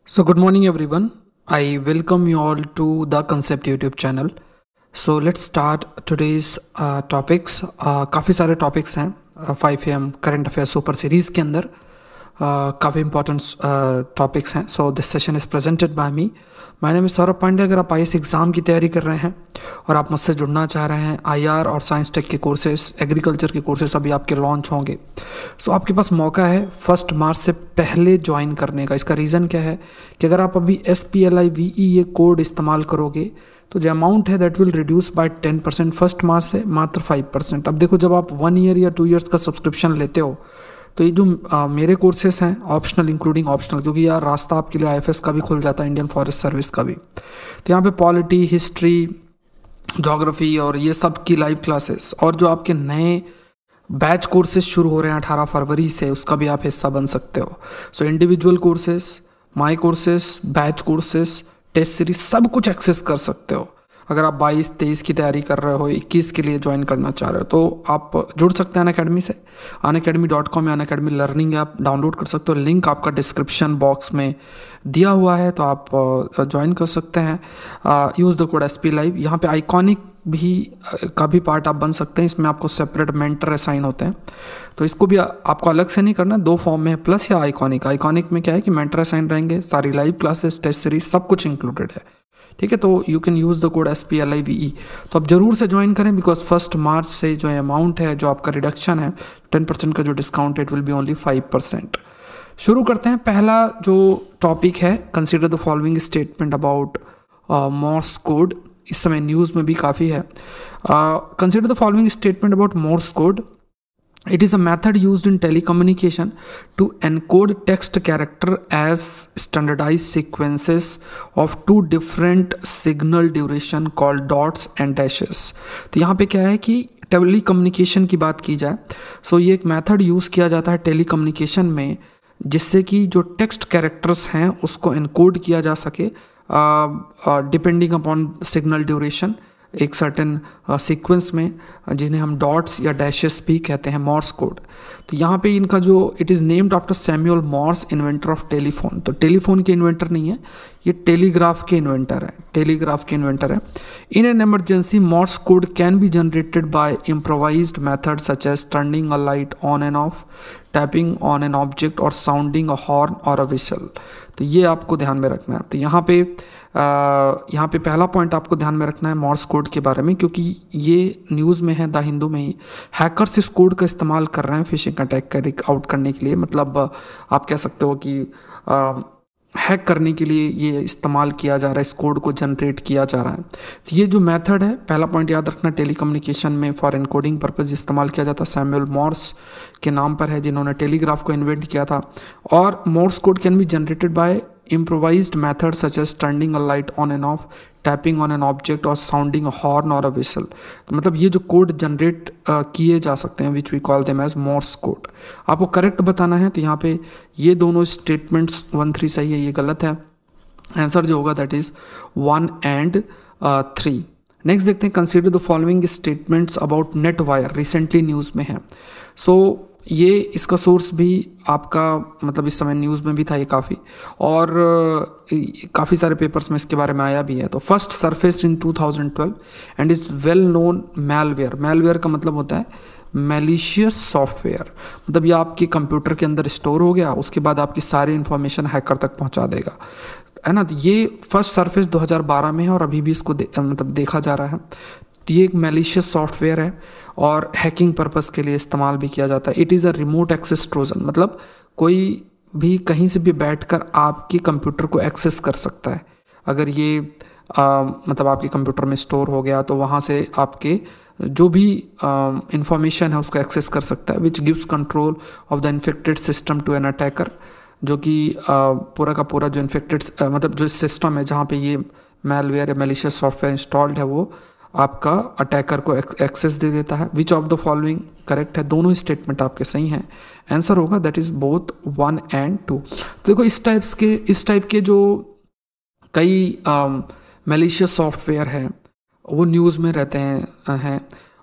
So, good morning, everyone. I welcome you all to the Concept YouTube channel. So, let's start today's topics. काफ़ी सारे topics हैं 5 AM current affair super series के अंदर काफ़ी important topics हैं. So this session is presented by me. My name is Saurabh Pandey. अगर आप IAS exam की तैयारी कर रहे हैं और आप मुझसे जुड़ना चाह रहे हैं, IR और साइंस टेक के कोर्सेज, एग्रीकल्चर के कोर्सेज अभी आपके लॉन्च होंगे. सो आपके पास मौका है 1 मार्च से पहले ज्वाइन करने का. इसका रीज़न क्या है कि अगर आप अभी SPLIVE ये कोड इस्तेमाल करोगे तो जो अमाउंट है दैट विल रिड्यूस बाय 10% 1 मार्च से मात्र 5%. अब देखो, जब आप 1 ईयर या 2 ईयर्स का सब्सक्रिप्शन लेते हो तो ये जो मेरे कोर्सेस हैं ऑप्शनल, इंक्लूडिंग ऑप्शनल, क्योंकि यार रास्ता आपके लिए IFS का भी खुल जाता है, इंडियन फॉरेस्ट सर्विस का भी. तो यहाँ पे पॉलिटी, हिस्ट्री, ज्योग्राफी और ये सब की लाइव क्लासेस, और जो आपके नए बैच कोर्सेज शुरू हो रहे हैं 18 फरवरी से, उसका भी आप हिस्सा बन सकते हो. So individual courses, my courses, batch courses, test series, सब कुछ एक्सेस कर सकते हो. अगर आप 22-23 की तैयारी कर रहे हो, 21 के लिए ज्वाइन करना चाह रहे हो, तो आप जुड़ सकते हैं अनअकैडमी से. unacademy.com या अनअकैडमी लर्निंग ऐप डाउनलोड कर सकते हो. लिंक आपका डिस्क्रिप्शन बॉक्स में दिया हुआ है, तो आप ज्वाइन कर सकते हैं. Use the code SPLIVE. यहाँ पे आइकॉनिक भी का भी पार्ट आप बन सकते हैं. इसमें आपको सेपरेट मेंटर असाइन होते हैं, तो इसको भी आपको अलग से नहीं करना. 2 फॉर्म में है, प्लस या आइकॉनिक. आइकॉनिक में क्या है कि मेंटर असाइन रहेंगे, सारी लाइव क्लासेस, टेस्ट सीरीज, सब कुछ इंक्लूडेड है. ठीक है, तो you can use the code SPLIVE. तो आप ज़रूर से ज्वाइन करें, बिकॉज 1 मार्च से जो अमाउंट है, जो आपका रिडक्शन है 10% का जो discount, it will be only 5%. शुरू करते हैं. पहला जो टॉपिक है, consider the following statement about Morse code. इस समय न्यूज़ में भी काफ़ी है. Consider the following statement about Morse code. It is a method used in telecommunication to encode text character as standardized sequences of 2 different signal duration called dots and dashes. तो यहाँ पे क्या है कि टेलीकम्युनिकेशन की बात की जाए, सो ये एक मेथड यूज़ किया जाता है टेलीकम्युनिकेशन में, जिससे कि जो टेक्स्ट कैरेक्टर्स हैं उसको एनकोड किया जा सके डिपेंडिंग अपॉन सिग्नल ड्यूरेशन, एक सर्टेन सीक्वेंस में, जिन्हें हम डॉट्स या डैशेस भी कहते हैं, मॉर्स कोड. तो यहाँ पे इनका जो it is named after Samuel Moore's, inventor of telephone. तो टेलीफोन के इन्वेंटर नहीं है, ये टेलीग्राफ के इन्वेंटर है. टेलीग्राफ के इन्वेंटर है. In an emergency Morse code can be generated by improvised method such as turning a light on and off, tapping on an object और साउंडिंग अ हॉर्न और a whistle. तो ये आपको ध्यान में रखना है. तो यहाँ पे पहला पॉइंट आपको ध्यान में रखना है मॉर्स कोड के बारे में, क्योंकि ये न्यूज़ में है, द हिंदू में ही. हैकर्स इस कोड का इस्तेमाल कर रहे हैं फिशिंग अटैक कैरी आउट करने के लिए. मतलब आप कह सकते हो कि हैक करने के लिए ये इस्तेमाल किया जा रहा है, इस कोड को जनरेट किया जा रहा है. तो ये जो मेथड है, पहला पॉइंट याद रखना, टेलीकम्युनिकेशन में फॉर एनकोडिंग पर्पस इस्तेमाल किया जाता है. सैमुअल मॉर्स के नाम पर है, जिन्होंने टेलीग्राफ को इन्वेंट किया था. और Moore's code can be generated bye improvised methods such as turning a light on and off, tapping on an object और sounding a horn or a whistle. तो मतलब ये जो कोड जनरेट किए जा सकते हैं, which we call them as Morse code. आपको करेक्ट बताना है, तो यहाँ पे ये दोनों स्टेटमेंट्स 1-3 सही है, ये गलत है. आंसर जो होगा दैट इज़ 1 and 3. नेक्स्ट देखते हैं, consider the following statements about net wire, recently news में है. सो ये इसका सोर्स भी आपका मतलब इस समय न्यूज़ में भी था ये काफ़ी, और काफ़ी सारे पेपर्स में इसके बारे में आया भी है. तो first surface in 2012 and is well known malware. Malware का मतलब होता है मैलिशियस सॉफ्टवेयर. मतलब ये आपके कंप्यूटर के अंदर स्टोर हो गया, उसके बाद आपकी सारी इन्फॉर्मेशन हैकर तक पहुंचा देगा, है ना. तो ये फर्स्ट सरफेस 2012 में है और अभी भी इसको मतलब देखा जा रहा है. तो ये एक मैलिशियस सॉफ्टवेयर है और हैकिंग पर्पस के लिए इस्तेमाल भी किया जाता है. It is a remote access trojan. मतलब कोई भी कहीं से भी बैठकर आपके कंप्यूटर को एक्सेस कर सकता है. अगर ये मतलब आपके कंप्यूटर में स्टोर हो गया, तो वहाँ से आपके जो भी इंफॉर्मेशन है उसको एक्सेस कर सकता है, which gives control of the infected system to an attacker. जो कि पूरा का पूरा जो इन्फेक्टेड मतलब जो सिस्टम है जहाँ पे ये मैलवेयर या मैलिशियस सॉफ्टवेयर इंस्टॉल्ड है, वो आपका अटैकर को एक्सेस दे देता है. Which of the following correct है. दोनों स्टेटमेंट आपके सही हैं. आंसर होगा दैट इज़ बोथ 1 and 2. तो देखो, इस टाइप के जो कई मैलिशियस सॉफ्टवेयर हैं वो न्यूज़ में रहते हैं.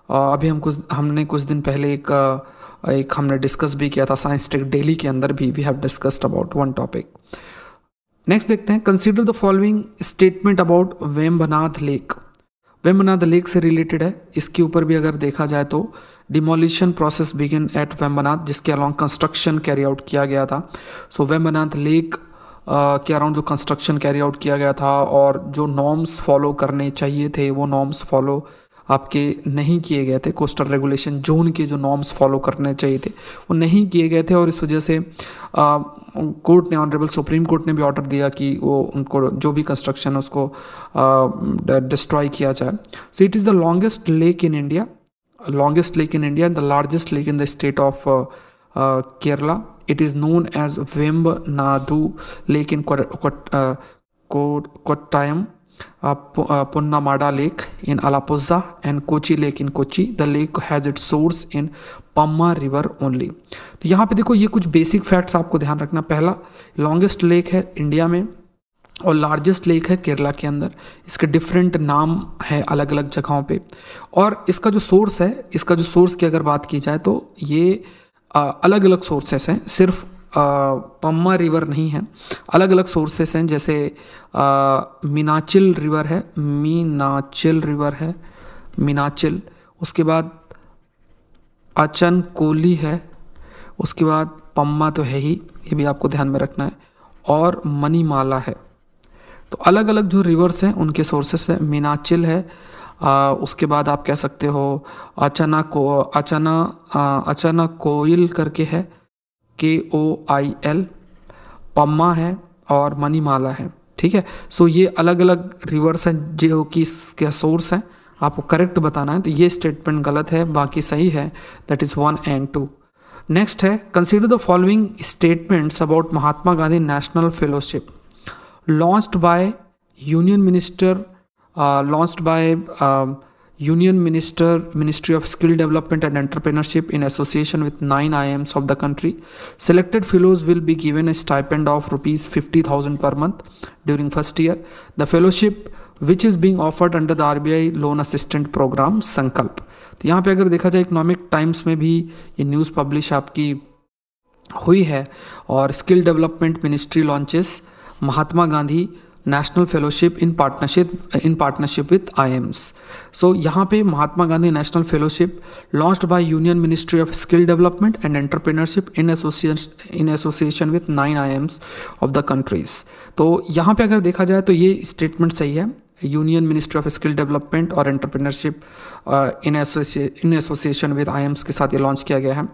अभी हमने कुछ दिन पहले एक हमने डिस्कस भी किया था साइंस टेक डेली के अंदर भी. We have discussed about one topic. Next देखते हैं, consider the following statement about Vembanad lake. Vembanad lake से रिलेटेड है, इसके ऊपर भी अगर देखा जाए तो demolition process begin at Vembanad, जिसके अलॉन्ग कंस्ट्रक्शन कैरी आउट किया गया था। सो वेम्बनाथ लेक के अराउंड जो कंस्ट्रक्शन कैरी आउट किया गया था और जो नॉर्म्स फॉलो करने चाहिए थे वो नॉर्म्स फॉलो आपके नहीं किए गए थे। कोस्टल रेगुलेशन जोन के जो नॉर्म्स फॉलो करने चाहिए थे वो नहीं किए गए थे, और इस वजह से कोर्ट ने, ऑनरेबल सुप्रीम कोर्ट ने भी ऑर्डर दिया कि वो उनको जो भी कंस्ट्रक्शन है उसको डिस्ट्रॉय किया जाए। सो it is the longest lake in India, and the largest lake in the state of Kerala. It is known as Vembanadu Lake in Kottayam, Punnamada Lake in Alappuzha, and Kochi Lake in Kochi. The lake has its source in Pamma River only. तो यहाँ पे देखो, ये कुछ basic facts आपको ध्यान रखना। पहला, लॉन्गेस्ट लेक है इंडिया में और लार्जेस्ट लेक है केरला के अंदर। इसके डिफरेंट नाम है अलग अलग जगहों पे, और इसका जो सोर्स की अगर बात की जाए तो ये अलग अलग सोर्सेस हैं, सिर्फ पम्मा रिवर नहीं है, अलग अलग सोर्सेस हैं। जैसे मीनाचिल रिवर है, मीनाचिल, उसके बाद अचनकोली है, उसके बाद पम्मा तो है ही, ये भी आपको ध्यान में रखना है, और मणिमाला है। तो अलग अलग जो रिवर्स हैं उनके सोर्सेस है। मीनाचिल है, उसके बाद आप कह सकते हो अचाना कोयल करके है, KOIL, पम्मा है और मणिमाला है। ठीक है, सो ये अलग अलग रिवर्स हैं जो कि इसके सोर्स हैं, आपको करेक्ट बताना है। तो ये स्टेटमेंट गलत है, बाकी सही है, दैट इज़ 1 and 2। नेक्स्ट है, consider the following statements about Mahatma Gandhi national fellowship launched bye Union Ministry of Skill Development and Entrepreneurship in association with 9 IIMs of the country. Selected fellows will be given a stipend of rupees 50,000 per month during first year. The fellowship which is being offered under the RBI Loan Assistant Program संकल्प। तो यहाँ पे अगर देखा जाए economic times में भी ये न्यूज़ पब्लिश आपकी हुई है, और skill development ministry launches Mahatma Gandhi national fellowship in partnership with IIMs। So यहाँ पे Mahatma Gandhi national fellowship launched by union ministry of skill development and entrepreneurship in association with 9 IIMs of the countries. तो यहाँ पे अगर देखा जाए तो ये स्टेटमेंट सही है, union ministry of skill development और entrepreneurship in association with IIMs के साथ ये लॉन्च किया गया है।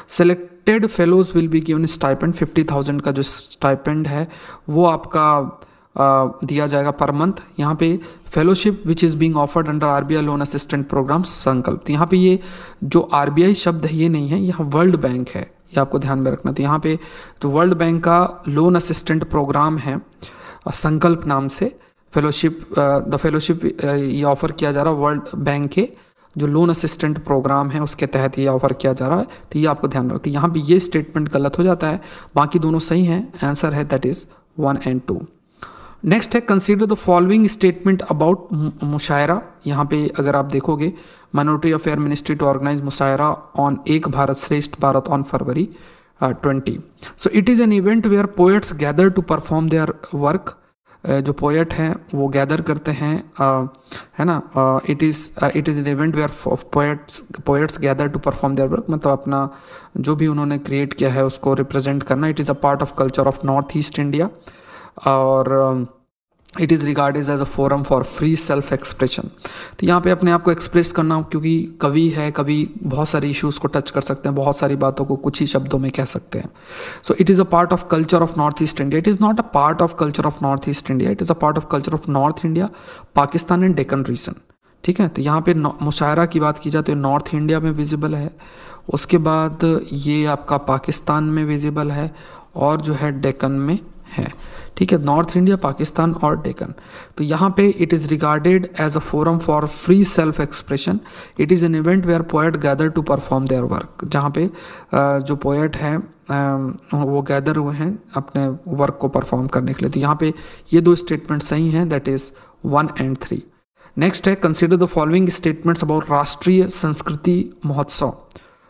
Selected fellows will be given stipend, 50,000 का जो स्टाइपेंड है वो आपका दिया जाएगा पर मंथ। यहाँ पे fellowship which is being offered under RBI loan assistant program Sankalp. तो यहाँ पे ये जो RBI शब्द है ये नहीं है, यहाँ वर्ल्ड बैंक है, ये आपको ध्यान में रखना। तो यहाँ पे जो वर्ल्ड बैंक का लोन असिस्टेंट प्रोग्राम है संकल्प नाम से, द फेलोशिप ये ऑफ़र किया जा रहा है वर्ल्ड बैंक के जो लोन असिस्टेंट प्रोग्राम है उसके तहत ये ऑफ़र किया जा रहा है। तो ये आपको ध्यान रखते हैं, यहाँ पे ये स्टेटमेंट गलत हो जाता है, बाकी दोनों सही हैं। आंसर है दैट इज़ 1 and 2। नेक्स्ट है, consider the following statement about mushaira. यहाँ पे अगर आप देखोगे, minority affair ministry to organise mushaira on Ek Bharat Shreshtha Bharat on February 20। So it is an event where poets gather to perform their work. जो पोएट हैं वो गैदर करते हैं, है ना। It is an event where poets gather to perform their work, मतलब अपना जो भी उन्होंने क्रिएट किया है उसको रिप्रेजेंट करना। It is a part of culture of north east India, और it is regarded as a forum for free self expression. तो यहाँ पे अपने आप को एक्सप्रेस करना, क्योंकि कवि है, कवि बहुत सारे इश्यूज़ को टच कर सकते हैं, बहुत सारी बातों को कुछ ही शब्दों में कह सकते हैं। So it is a part of culture of north east India. It is not a part of culture of north east India, it is a part of culture of north India, Pakistan and Deccan region. ठीक है, तो यहाँ पे मुशायरा की बात की जाए तो नॉर्थ इंडिया में विजिबल है, उसके बाद ये आपका पाकिस्तान में विजिबल है, और जो है डेक्कन में है। ठीक है, नॉर्थ इंडिया, पाकिस्तान और डेक्कन। तो यहाँ पे it is regarded as a forum for free self expression. It is an event where poet gather to perform their work, जहाँ पे जो पोएट हैं वो गैदर हुए हैं अपने वर्क को परफॉर्म करने के लिए। तो यहाँ पे ये दो स्टेटमेंट सही हैं, दैट इज़ 1 and 3। नेक्स्ट है, consider the following statements about राष्ट्रीय संस्कृति महोत्सव।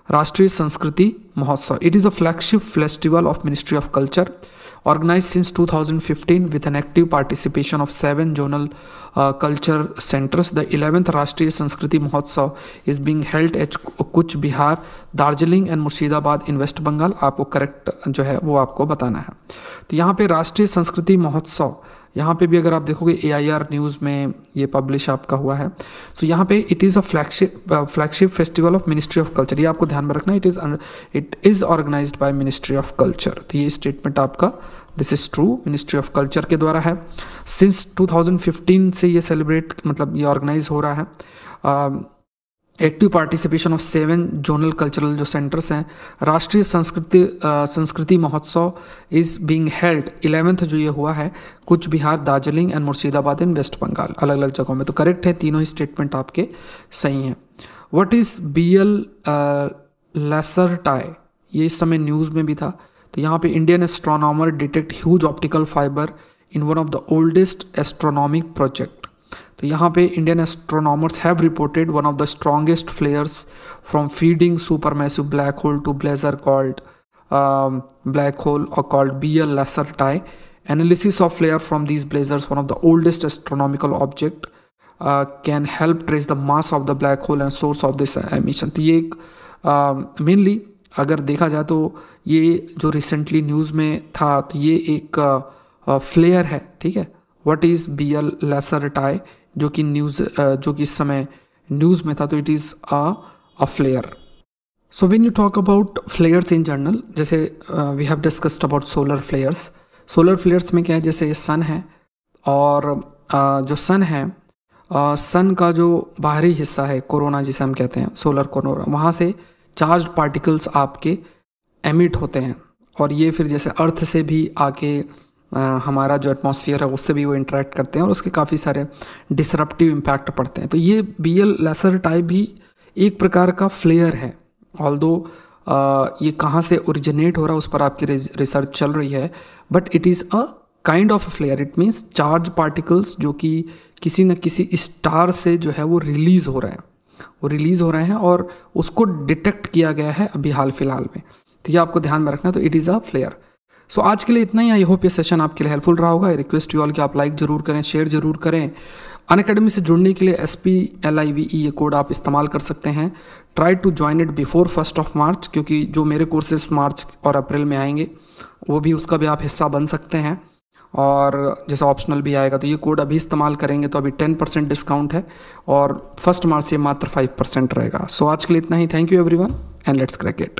राष्ट्रीय संस्कृति महोत्सव, it is a flagship festival of ministry of culture organized since 2015 with an active participation of 7 zonal culture centers. The 11th राष्ट्रीय संस्कृति महोत्सव is being held at कुछ बिहार, दार्जिलिंग एंड मुर्शिदाबाद इन वेस्ट बंगाल। आपको करेक्ट जो है वो आपको बताना है। तो यहाँ पे राष्ट्रीय संस्कृति महोत्सव, यहाँ पे भी अगर आप देखोगे AIR न्यूज़ में ये पब्लिश आपका हुआ है। सो यहाँ पे it is a flagship festival of ministry of culture. ये आपको ध्यान में रखना, it is organised by ministry of culture. तो ये स्टेटमेंट आपका this is true, ministry of culture के द्वारा है। सिंस 2015 से ये सेलिब्रेट मतलब ये ऑर्गेनाइज हो रहा है। Active participation of 7 zonal cultural जो सेंटर्स हैं। राष्ट्रीय संस्कृति महोत्सव इज़ बीइंग हेल्ड 11th जो ये हुआ है कुछ बिहार, दार्जिलिंग एंड मुर्शिदाबाद इन वेस्ट बंगाल, अलग अलग जगहों में। तो करेक्ट है, तीनों ही स्टेटमेंट आपके सही हैं। व्हाट इज़ BL लेसरटाई, ये इस समय न्यूज़ में भी था। तो यहाँ पे Indian astronomer detect huge optical fibre in one of the oldest astronomic project. तो यहाँ पे Indian astronomers have reported one of the strongest flares from feeding supermassive black hole to blazar called black hole और called BL Lacertae. Analysis of flare from these blazars, one of the oldest astronomical object, can help trace the mass of the black hole and source of this emission. तो ये एक mainly अगर देखा जाए तो ये जो रिसेंटली न्यूज़ में था, तो ये एक फ्लेयर है, ठीक है। व्हाट इज़ BL लेसरटाई, जो कि जो कि इस समय न्यूज़ में था, तो it is a flare. So when you talk about flares in general, जैसे we have discussed about solar flares. Solar flares में क्या है, जैसे ये सन है और जो सन है, सन का जो बाहरी हिस्सा है कोरोना जिसे हम कहते हैं, सोलर कोरोना, वहाँ से चार्ज पार्टिकल्स आपके एमिट होते हैं और ये फिर जैसे अर्थ से भी आके हमारा जो एटमॉस्फेयर है उससे भी वो इंटरेक्ट करते हैं और उसके काफ़ी सारे डिसरप्टिव इम्पैक्ट पड़ते हैं। तो ये BL लेसरटाई भी एक प्रकार का फ्लेयर है। ऑल्दो ये कहाँ से ओरिजिनेट हो रहा है उस पर आपकी रिसर्च चल रही है, but it is a kind of flare. It means charge particles जो कि किसी न किसी स्टार से जो है वो रिलीज़ हो रहे हैं और उसको डिटेक्ट किया गया है अभी हाल फिलहाल में। तो ये आपको ध्यान में रखना। तो इट इज़ अ फ्लेयर। सो आज के लिए इतना ही। आई होप ये सेशन आपके लिए हेल्पफुल रहा होगा। आई रिक्वेस्ट यू ऑल कि आप लाइक जरूर करें, शेयर जरूर करें। अनअकैडमी से जुड़ने के लिए SPLIVE ये कोड आप इस्तेमाल कर सकते हैं। Try to join it before 1 March, क्योंकि जो मेरे कोर्सेज मार्च और अप्रैल में आएंगे वो भी उसका भी आप हिस्सा बन सकते हैं और जैसे ऑप्शनल भी आएगा। तो ये कोड अभी इस्तेमाल करेंगे तो अभी 10% डिस्काउंट है और 1 मार्च से मात्र 5% रहेगा। सो आज के लिए इतना ही। Thank you everyone and let's crack it.